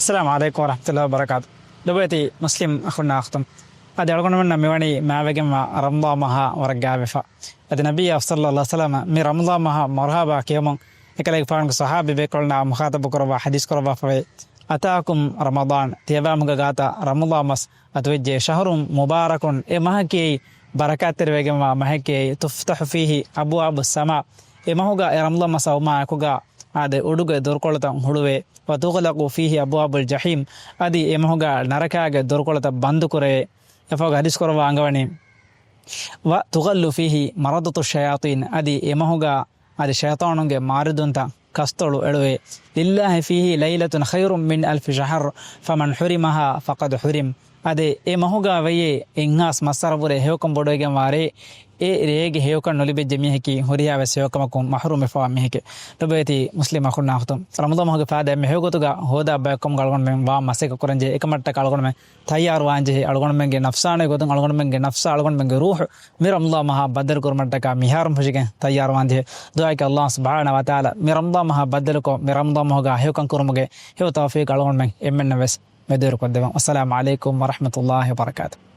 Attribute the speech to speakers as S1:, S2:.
S1: السلام عليكم ورحمة الله وبركاته. دبيتي مسلم أخونا أختم هذا يقولون منا ميواني ما بجمع رمضان مها ورجع بفا هذا النبي صلى الله عليه وسلم من رمضان مها مرحبا كيوم هيك فان الصحابي بيقولنا مخاطب كربا حديث كربا في أتاكم رمضان تيابا مجاتا رمضان مس أتوجه شهر مبارك إمهكي بركات تربيجما مهكي تفتح فيه أبواب السماء إمهوجا رمضان مس أو ما كوجا هذا أودوجا دوركولتا هلوه وتغلق فيه أبواب الجحيم أدي إمهوجا نركاجا دوركولتا بندكوري يفوق حديث كربا عنواني وتغل فيه مرضة الشياطين أدي إمهوجا هذا الشيطان ماردونتا كستولو إلوه لله فيه ليلة خير من 1000 شهر فمن حرمها فقد حرم أدي إمهوجا ويه إنغاس مساربوري هيوكم بودوغا ماري ريغ هيوكا نوليبي جميعكي هوريا وسيوكمكم محروم فاميهك دبيتي مسلم أخونا أختم رمضان مهوجا فادا مهيوكتوغا هودا باكم غالغون من با مسيك كورنجي إكمرتا كالغون من تيار وانجي ألغون من نفسانه غوتن ألغون من نفس ألغون من روح رمضان مها بدر كورمرتا كا ميهار مفجيك تيار وانجي دعاك الله سبحانه وتعالى رمضان مها بدلكو رمضان مهوجا هيوكا كورمغي هيو توفيق ألغون من إمن نفس مدير قدام. السلام عليكم ورحمة الله وبركاته.